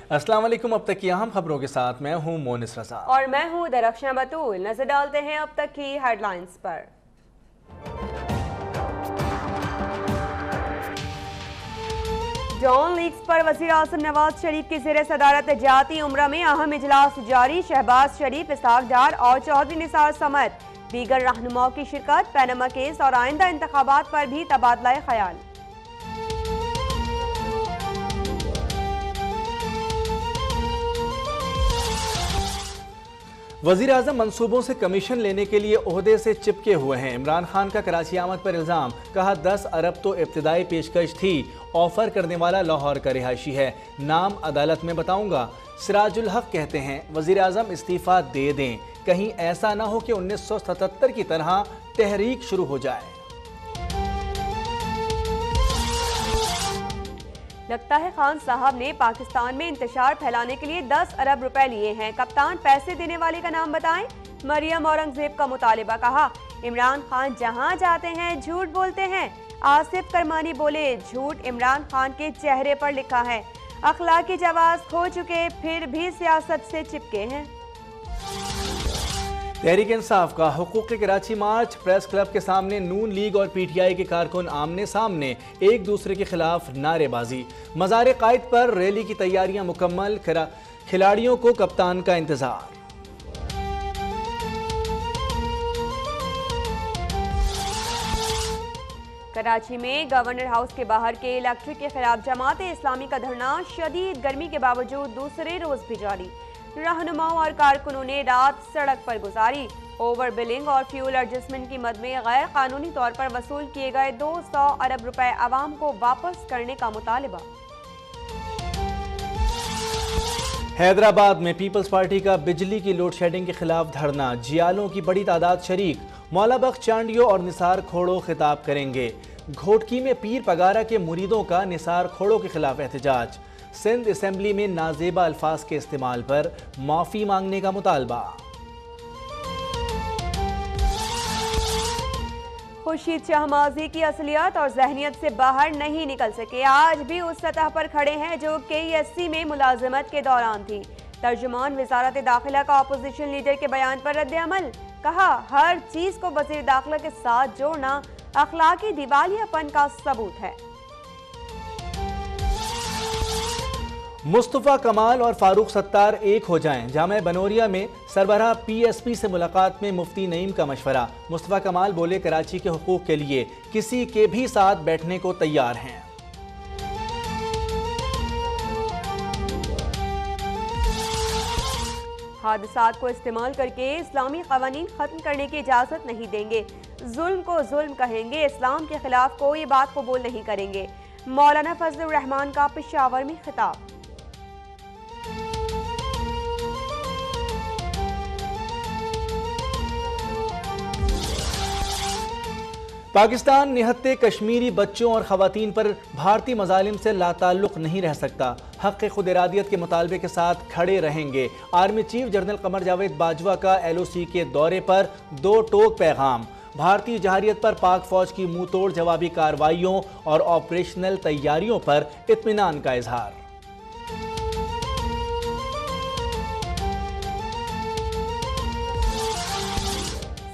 अस्सलाम वालेकुम। अब तक की अहम खबरों के साथ मैं हूं मोनिस रजा और मैं हूं दरख्शां बतूल। नजर डालते हैं अब तक की हेडलाइंस पर। जॉन लीग्स पर वज़ीर आज़म नवाज शरीफ की ज़ेर सदारत जाती उम्रा में अहम इजलास जारी। शहबाज शरीफ, इसहाक डार और चौधरी निसार समेत दीगर रहनुमाओं की शिरकत। पैनमा केस और आइंदा इंतखाबात पर भी तबादला ख्याल। वज़ीर आज़म मंसूबों से कमीशन लेने के लिए ओहदे से चिपके हुए हैं। इमरान खान का कराची आमद पर इल्ज़ाम, कहा 10 अरब तो इब्तिदाई पेशकश थी, ऑफर करने वाला लाहौर का रिहायशी है, नाम अदालत में बताऊंगा। सिराजुल हक कहते हैं वज़ीर आज़म इस्तीफ़ा दे दें, कहीं ऐसा ना हो कि 1977 की तरह तहरीक शुरू हो जाए। लगता है खान साहब ने पाकिस्तान में इंतशार फैलाने के लिए 10 अरब रुपए लिए हैं। कप्तान, पैसे देने वाले का नाम बताएं। मरियम औरंगजेब का मुतालिबा। कहा इमरान खान जहां जाते हैं झूठ बोलते हैं। आसिफ करमानी बोले झूठ इमरान खान के चेहरे पर लिखा है। अखलाकी जवाब खो चुके फिर भी सियासत से चिपके हैं। तहरीक इंसाफ का हुकूक कराची मार्च। प्रेस क्लब के सामने नून लीग और पीटीआई के कारकुन आमने सामने, एक दूसरे के खिलाफ नारेबाजी। मज़ार कायद पर रैली की तैयारियां मुकम्मल, खिलाड़ियों को कप्तान का इंतजार। कराची में गवर्नर हाउस के बाहर के इलेक्ट्रिक के खिलाफ जमात इस्लामी का धरना शदीद गर्मी के बावजूद दूसरे रोज भी जारी। रहनुमाओं और कारकुनों ने रात सड़क पर गुजारी। ओवर बिलिंग और फ्यूल एडजस्टमेंट की मद में गैर कानूनी तौर पर वसूल किए गए 200 अरब रुपए आवाम को वापस करने का मुतालिबा। हैदराबाद में पीपल्स पार्टी का बिजली की लोड शेडिंग के खिलाफ धरना। जियालों की बड़ी तादाद शरीक। मौला बख्श चांडियो और निसार खोड़ो खिताब करेंगे। घोटकी में पीर पगारा के मुरीदों का निसार खोड़ो के खिलाफ एहतजाज। सिंध असेंबली में नाजेबा अल्फाज के इस्तेमाल पर माफी मांगने का मुतालबा। खुर्शीद शाह माजी की असलियत और जहनियत से बाहर नहीं निकल सके। आज भी उस सतह पर खड़े हैं जो KSC में मुलाजमत के दौरान थी। तर्जुमान वजारत दाखिला का अपोजिशन लीडर के बयान पर रद्द-ए-अमल। कहा हर चीज को वज़ीर दाखिला के साथ जोड़ना अखलाकी दिवालियापन का सबूत है। मुस्तफ़ा कमाल और फारूक सत्तार एक हो जाएं। जामे बनोरिया में सरबराह PSP से मुलाकात में मुफ्ती नईम का मशवरा। मुस्तफ़ा कमाल बोले कराची के हुकूक के लिए किसी के भी साथ बैठने को तैयार हैं। हादसात को इस्तेमाल करके इस्लामी क़वानीन खत्म करने की इजाज़त नहीं देंगे। जुल्म को जुल्म कहेंगे, इस्लाम के खिलाफ कोई बात कबूल नहीं करेंगे। मौलाना फजलुर रहमान का पेशावर में खिताब। पाकिस्तान निहत्ते कश्मीरी बच्चों और ख़वातीन पर भारतीय मज़ालिम से लाताल्लुक़ नहीं रह सकता। हक़ खुद इरादियत के मुतालबे के साथ खड़े रहेंगे। Army chief general Qamar Javed Bajwa का LOC के दौरे पर 2 टोक पैगाम। भारतीय जहारियत पर पाक फौज की मुंह तोड़ जवाबी कार्रवाइयों और ऑपरेशनल तैयारियों पर इत्मीनान का इजहार।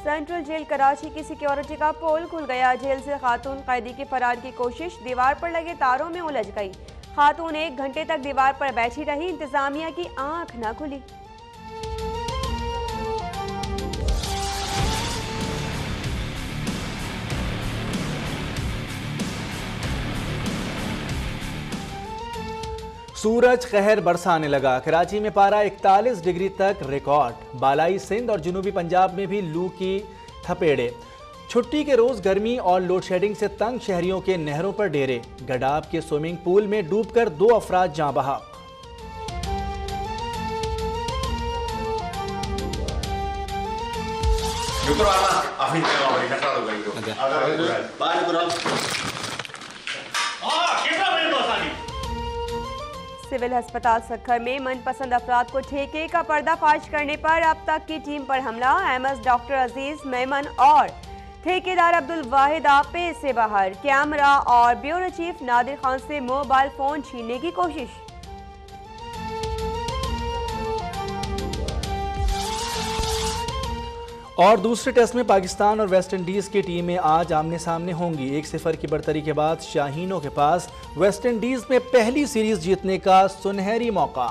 सेंट्रल जेल कराची की सिक्योरिटी का पोल खुल गया। जेल से खातून कैदी की फरार की कोशिश, दीवार पर लगे तारों में उलझ गई। खातून 1 घंटे तक दीवार पर बैठी रही, इंतजामिया की आंख न खुली। सूरज कहर बरसाने लगा। कराची में पारा 41 डिग्री तक रिकॉर्ड। बालाई सिंध और जुनूबी पंजाब में भी लू की थपेड़े। छुट्टी के रोज गर्मी और लोड शेडिंग से तंग शहरियों के नहरों पर डेरे। गडाब के स्विमिंग पूल में डूबकर 2 अफराद जाँ बहक। सिविल अस्पताल सक्खर में मनपसंद अफराद को ठेके का पर्दाफाश करने पर अब तक की टीम पर हमला। एमएस डॉक्टर अजीज मेमन और ठेकेदार अब्दुल वाहिद आपे से बाहर। कैमरा और ब्यूरो चीफ नादिर खान से मोबाइल फोन छीनने की कोशिश। और दूसरे टेस्ट में पाकिस्तान और वेस्ट इंडीज की टीमें आज आमने सामने होंगी। 1-0 की बढ़तरी के बाद शाहीनों के पास वेस्ट इंडीज में पहली सीरीज जीतने का सुनहरी मौका।